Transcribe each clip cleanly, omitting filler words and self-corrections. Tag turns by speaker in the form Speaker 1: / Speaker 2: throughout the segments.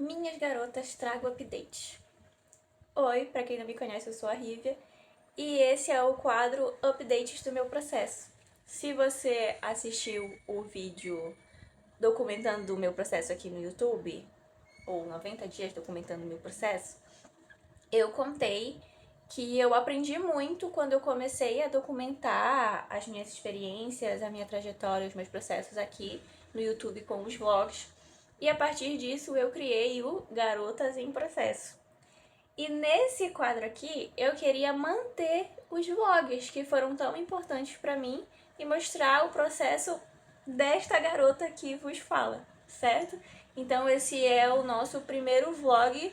Speaker 1: Minhas garotas, trago update. Oi, pra quem não me conhece, eu sou a Rívia e esse é o quadro Updates do meu processo. Se você assistiu o vídeo documentando o meu processo aqui no YouTube, ou 90 dias documentando o meu processo, eu contei que eu aprendi muito quando eu comecei a documentar as minhas experiências, a minha trajetória, os meus processos aqui no YouTube com os vlogs. E a partir disso eu criei o Garotas em Processo. E nesse quadro aqui eu queria manter os vlogs que foram tão importantes para mim e mostrar o processo desta garota que vos fala, certo? Então esse é o nosso primeiro vlog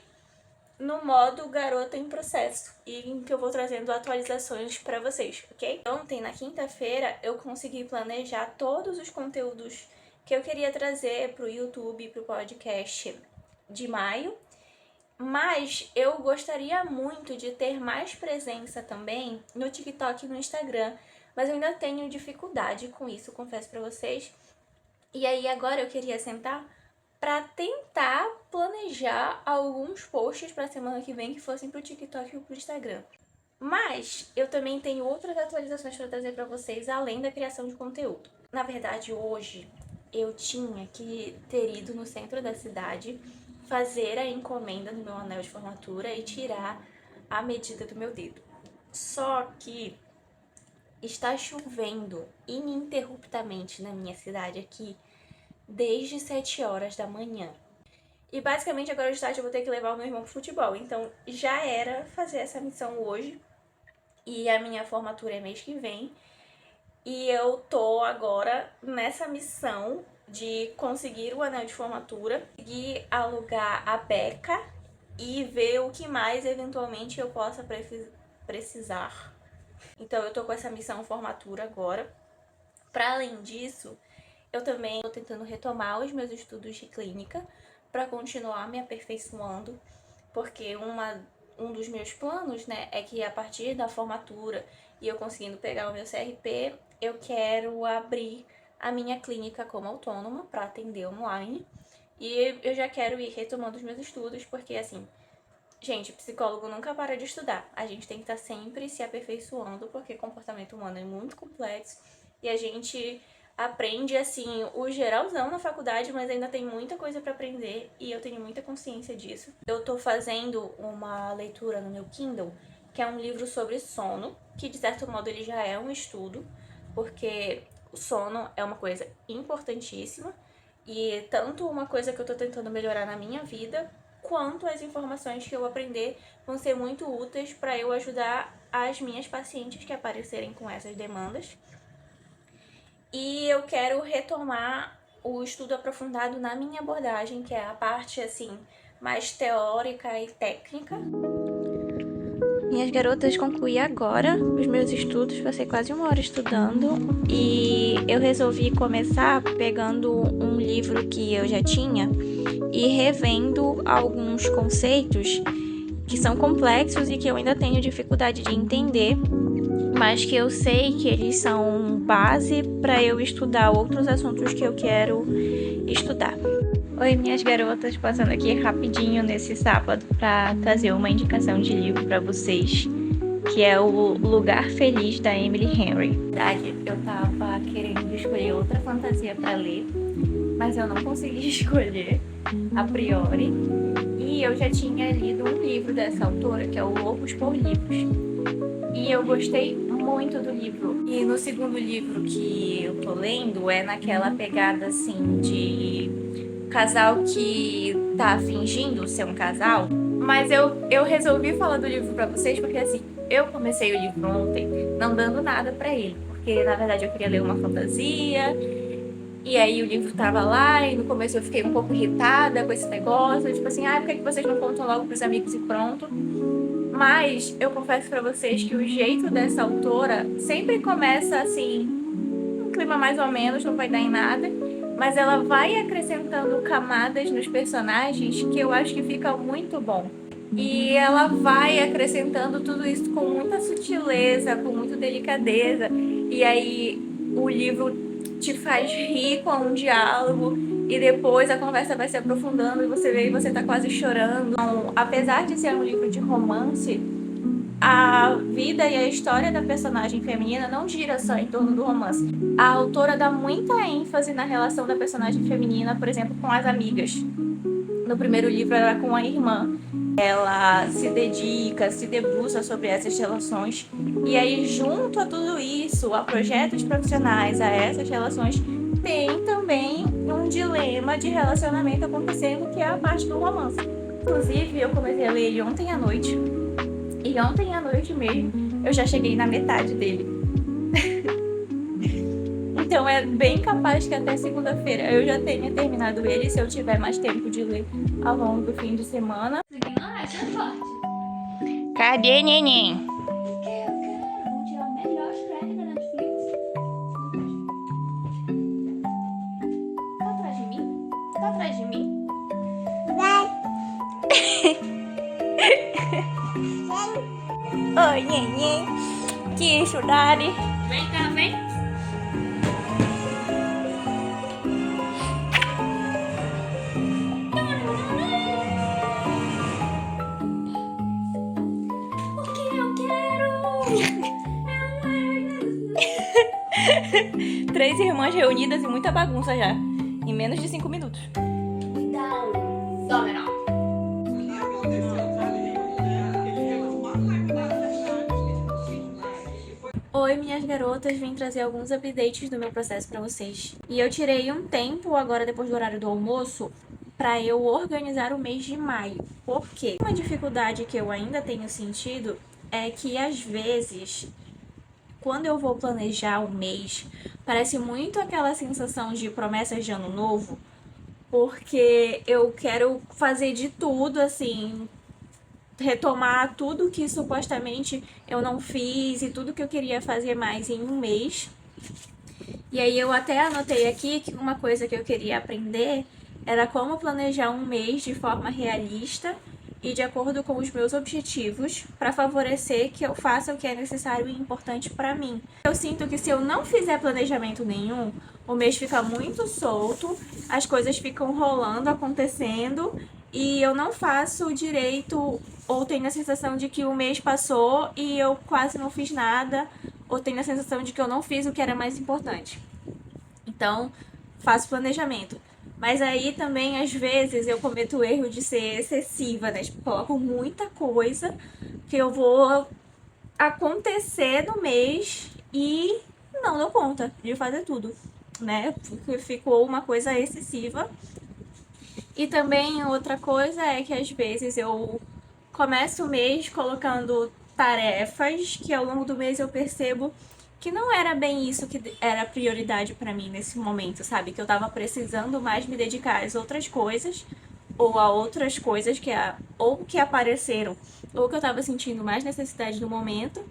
Speaker 1: no modo Garota em Processo e em que eu vou trazendo atualizações para vocês, ok? Ontem, na quinta-feira, eu consegui planejar todos os conteúdos que eu queria trazer para o YouTube e para o podcast de maio, mas eu gostaria muito de ter mais presença também no TikTok e no Instagram, mas eu ainda tenho dificuldade com isso, confesso para vocês. E aí agora eu queria sentar para tentar planejar alguns posts para a semana que vem que fossem pro TikTok e pro Instagram. Mas eu também tenho outras atualizações para trazer para vocês além da criação de conteúdo. Na verdade, hoje eu tinha que ter ido no centro da cidade fazer a encomenda do meu anel de formatura e tirar a medida do meu dedo. Só que está chovendo ininterruptamente na minha cidade aqui desde 7 horas da manhã. E basicamente agora de tarde eu vou ter que levar o meu irmão pro futebol. Então já era fazer essa missão hoje. E a minha formatura é mês que vem. E eu tô agora nessa missão de conseguir o anel de formatura, conseguir alugar a beca e ver o que mais eventualmente eu possa precisar. Então eu tô com essa missão formatura agora. Para além disso, eu também estou tentando retomar os meus estudos de clínica para continuar me aperfeiçoando, porque um dos meus planos, né, é que a partir da formatura e eu conseguindo pegar o meu CRP, eu quero abrir a minha clínica como autônoma para atender online. E eu já quero ir retomando os meus estudos, porque assim, gente, psicólogo nunca para de estudar. A gente tem que estar sempre se aperfeiçoando, porque comportamento humano é muito complexo e a gente aprende, assim, o geralzão na faculdade, mas ainda tem muita coisa para aprender e eu tenho muita consciência disso. Eu tô fazendo uma leitura no meu Kindle, que é um livro sobre sono, que de certo modo ele já é um estudo, porque o sono é uma coisa importantíssima e tanto uma coisa que eu tô tentando melhorar na minha vida, quanto as informações que eu aprender vão ser muito úteis para eu ajudar as minhas pacientes que aparecerem com essas demandas. E eu quero retomar o estudo aprofundado na minha abordagem, que é a parte assim mais teórica e técnica. Minhas garotas, concluí agora os meus estudos, passei quase 1 hora estudando e eu resolvi começar pegando um livro que eu já tinha e revendo alguns conceitos que são complexos e que eu ainda tenho dificuldade de entender, mas que eu sei que eles são base para eu estudar outros assuntos que eu quero estudar. Oi, minhas garotas, passando aqui rapidinho nesse sábado para trazer uma indicação de livro para vocês, que é o Lugar Feliz, da Emily Henry. Na verdade, eu tava querendo escolher outra fantasia para ler, mas eu não consegui escolher a priori. E eu já tinha lido um livro dessa autora, que é o Loucos por Livros. E eu gostei muito do livro. E no segundo livro que eu tô lendo, é naquela pegada assim de casal que tá fingindo ser um casal. Mas eu resolvi falar do livro pra vocês porque assim, eu comecei o livro ontem não dando nada pra ele. Porque na verdade eu queria ler uma fantasia. E aí o livro tava lá e no começo eu fiquei um pouco irritada com esse negócio. Tipo assim, por que vocês não contam logo pros amigos e pronto? Mas eu confesso pra vocês que o jeito dessa autora sempre começa assim, um clima mais ou menos, não vai dar em nada, mas ela vai acrescentando camadas nos personagens que eu acho que fica muito bom. E ela vai acrescentando tudo isso com muita sutileza, com muita delicadeza, e aí o livro te faz rir com um diálogo e depois a conversa vai se aprofundando e você vê e você tá quase chorando. Então, apesar de ser um livro de romance, a vida e a história da personagem feminina não gira só em torno do romance. A autora dá muita ênfase na relação da personagem feminina, por exemplo, com as amigas. No primeiro livro era com a irmã. Ela se dedica, se debruça sobre essas relações. E aí, junto a tudo isso, a projetos profissionais, a essas relações, tem também um dilema de relacionamento acontecendo, que é a parte do romance. Inclusive, eu comecei a ler ele ontem à noite. E ontem à noite mesmo, eu já cheguei na metade dele. Então é bem capaz que até segunda-feira eu já tenha terminado ele, se eu tiver mais tempo de ler ao longo do fim de semana. Cadê, neném? Eu quero. Vamos tirar o melhor Shrek da Netflix. Tá atrás de mim? Tá atrás de mim? Oi, neném. Que isso, Dari? Vem cá, vem. Três irmãs reunidas e muita bagunça já. Em menos de 5 minutos. Oi, minhas garotas, vim trazer alguns updates do meu processo pra vocês. E eu tirei um tempo agora, depois do horário do almoço, pra eu organizar o mês de maio. Por quê? Uma dificuldade que eu ainda tenho sentido é que, às vezes, quando eu vou planejar o mês, parece muito aquela sensação de promessas de ano novo, porque eu quero fazer de tudo, assim, retomar tudo que supostamente eu não fiz e tudo que eu queria fazer mais em um mês. E aí eu até anotei aqui que uma coisa que eu queria aprender era como planejar um mês de forma realista e de acordo com os meus objetivos, para favorecer que eu faça o que é necessário e importante para mim. Eu sinto que se eu não fizer planejamento nenhum, o mês fica muito solto, as coisas ficam rolando, acontecendo, e eu não faço direito, ou tenho a sensação de que o mês passou e eu quase não fiz nada, ou tenho a sensação de que eu não fiz o que era mais importante. Então, faço planejamento. Mas aí também, às vezes, eu cometo o erro de ser excessiva, né? Tipo, coloco muita coisa que eu vou acontecer no mês e não dou conta de fazer tudo, né? Porque ficou uma coisa excessiva. E também outra coisa é que às vezes eu começo o mês colocando tarefas que ao longo do mês eu percebo que não era bem isso que era prioridade pra mim nesse momento, sabe? Que eu tava precisando mais me dedicar às outras coisas, ou a outras coisas ou que apareceram, ou que eu tava sentindo mais necessidade no momento.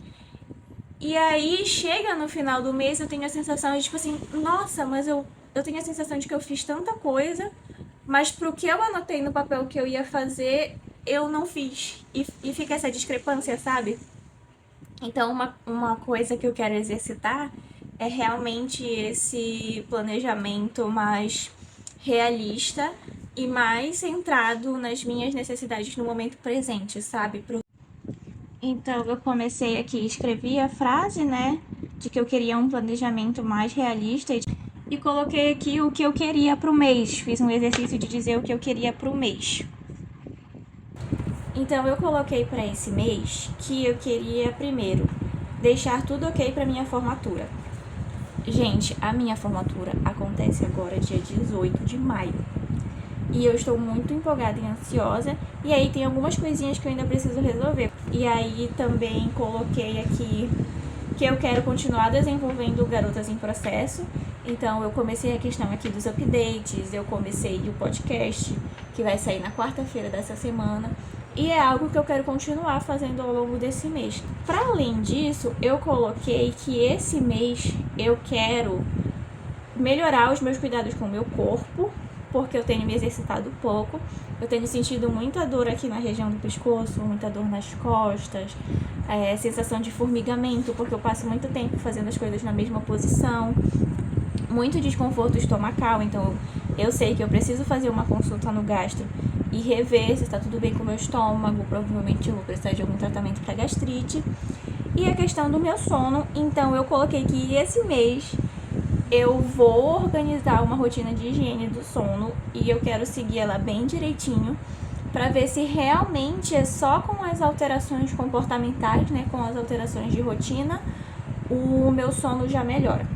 Speaker 1: E aí, chega no final do mês, eu tenho a sensação de, tipo assim, nossa, mas eu tenho a sensação de que eu fiz tanta coisa, mas pro que eu anotei no papel que eu ia fazer, eu não fiz. E fica essa discrepância, sabe? Então, uma coisa que eu quero exercitar é realmente esse planejamento mais realista e mais centrado nas minhas necessidades no momento presente, sabe? Então, eu comecei aqui, escrevi a frase, né, de que eu queria um planejamento mais realista e coloquei aqui o que eu queria pro mês. Fiz um exercício de dizer o que eu queria pro mês. Então, eu coloquei para esse mês que eu queria, primeiro, deixar tudo ok para minha formatura. Gente, a minha formatura acontece agora dia 18 de maio. E eu estou muito empolgada e ansiosa. E aí tem algumas coisinhas que eu ainda preciso resolver. E aí também coloquei aqui que eu quero continuar desenvolvendo Garotas em Processo. Então eu comecei a questão aqui dos updates, eu comecei o podcast, que vai sair na quarta-feira dessa semana. E é algo que eu quero continuar fazendo ao longo desse mês. Para além disso, eu coloquei que esse mês eu quero melhorar os meus cuidados com o meu corpo, porque eu tenho me exercitado pouco. Eu tenho sentido muita dor aqui na região do pescoço, muita dor nas costas, sensação de formigamento, porque eu passo muito tempo fazendo as coisas na mesma posição, muito desconforto estomacal, então eu sei que eu preciso fazer uma consulta no gastro e rever se está tudo bem com o meu estômago. Provavelmente eu vou precisar de algum tratamento para gastrite. E a questão do meu sono, então eu coloquei que esse mês eu vou organizar uma rotina de higiene do sono e eu quero seguir ela bem direitinho para ver se realmente é só com as alterações comportamentais, né, com as alterações de rotina, o meu sono já melhora.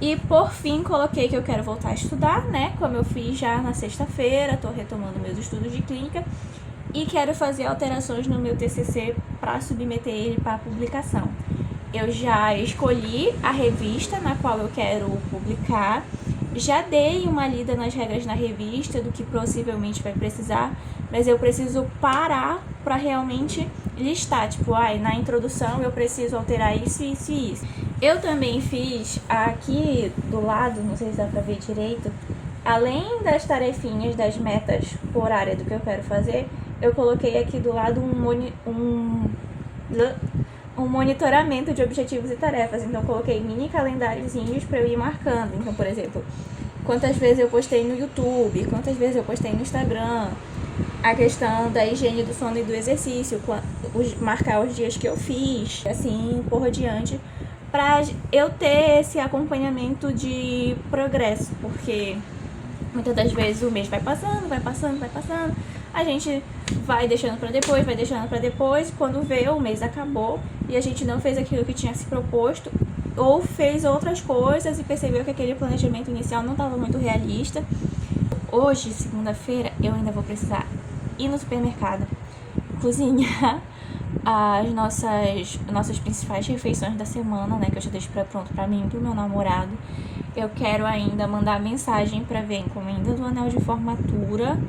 Speaker 1: E por fim, coloquei que eu quero voltar a estudar, né, como eu fiz já na sexta-feira, tô retomando meus estudos de clínica e quero fazer alterações no meu TCC para submeter ele para publicação. Eu já escolhi a revista na qual eu quero publicar, já dei uma lida nas regras na revista do que possivelmente vai precisar, mas eu preciso parar para realmente listar, tipo, na introdução eu preciso alterar isso, isso e isso. Eu também fiz aqui do lado, não sei se dá para ver direito, além das tarefinhas, das metas por área do que eu quero fazer, eu coloquei aqui do lado um monitoramento de objetivos e tarefas. Então, eu coloquei mini calendáriozinhos para eu ir marcando. Então, por exemplo, quantas vezes eu postei no YouTube, quantas vezes eu postei no Instagram, a questão da higiene do sono e do exercício, marcar os dias que eu fiz, assim por diante, para eu ter esse acompanhamento de progresso, porque muitas das vezes o mês vai passando, a gente vai deixando para depois, quando vê o mês acabou e a gente não fez aquilo que tinha se proposto ou fez outras coisas e percebeu que aquele planejamento inicial não estava muito realista. Hoje, segunda-feira, eu ainda vou precisar ir no supermercado, cozinhar as nossas principais refeições da semana, né, que eu já deixo pronto pra mim e pro meu namorado. Eu quero ainda mandar mensagem pra ver a encomenda do anel de formatura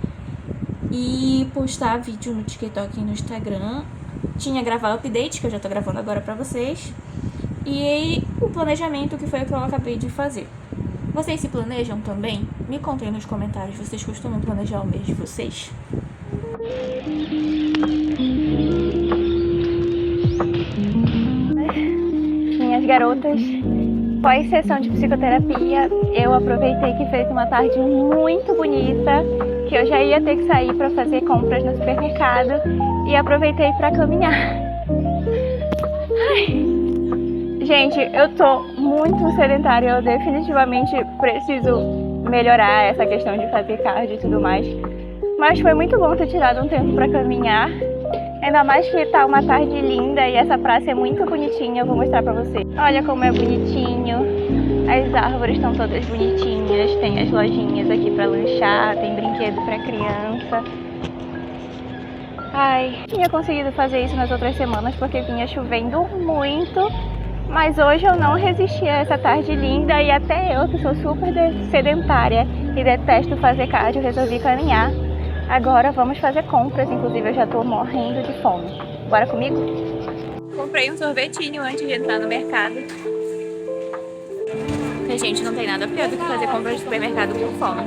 Speaker 1: e postar vídeo no TikTok e no Instagram. Tinha gravado o update, que eu já tô gravando agora pra vocês. E o planejamento, que foi o que eu acabei de fazer. Vocês se planejam também? Me contem nos comentários, vocês costumam planejar o mês de vocês? Minhas garotas, pós-sessão de psicoterapia, eu aproveitei que fez uma tarde muito bonita, que eu já ia ter que sair para fazer compras no supermercado e aproveitei para caminhar. Gente, eu tô muito sedentária, eu definitivamente preciso melhorar essa questão de fazer cardio e tudo mais. Mas foi muito bom ter tirado um tempo para caminhar. Ainda mais que tá uma tarde linda e essa praça é muito bonitinha, eu vou mostrar pra vocês. Olha como é bonitinho, as árvores estão todas bonitinhas, tem as lojinhas aqui pra lanchar, tem brinquedo pra criança. Tinha conseguido fazer isso nas outras semanas porque vinha chovendo muito, mas hoje eu não resisti a essa tarde linda e até eu, que sou super sedentária e detesto fazer cardio, resolvi caminhar. Agora vamos fazer compras, inclusive eu já tô morrendo de fome. Bora comigo? Comprei um sorvetinho antes de entrar no mercado. Porque, gente, não tem nada pior do que fazer compras de supermercado com fome.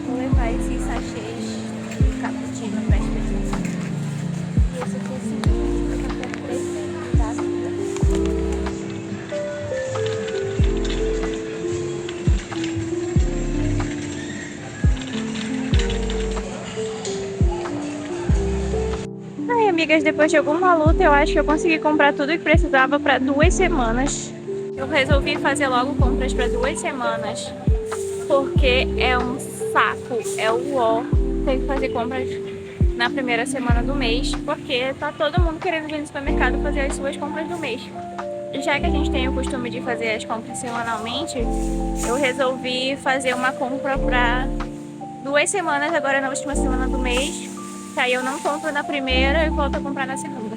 Speaker 1: Vou levar esses sachês de cappuccino pra experimentar. E esse aqui é simplesmente o café presente da vida. Amigas, depois de alguma luta, eu acho que eu consegui comprar tudo que precisava para 2 semanas. Eu resolvi fazer logo compras para 2 semanas, porque é um saco, é o ó, ter que fazer compras na primeira semana do mês, porque tá todo mundo querendo vir no supermercado fazer as suas compras do mês. Já que a gente tem o costume de fazer as compras semanalmente, eu resolvi fazer uma compra para 2 semanas, agora na última semana do mês. Aí eu não compro na primeira e volto a comprar na segunda.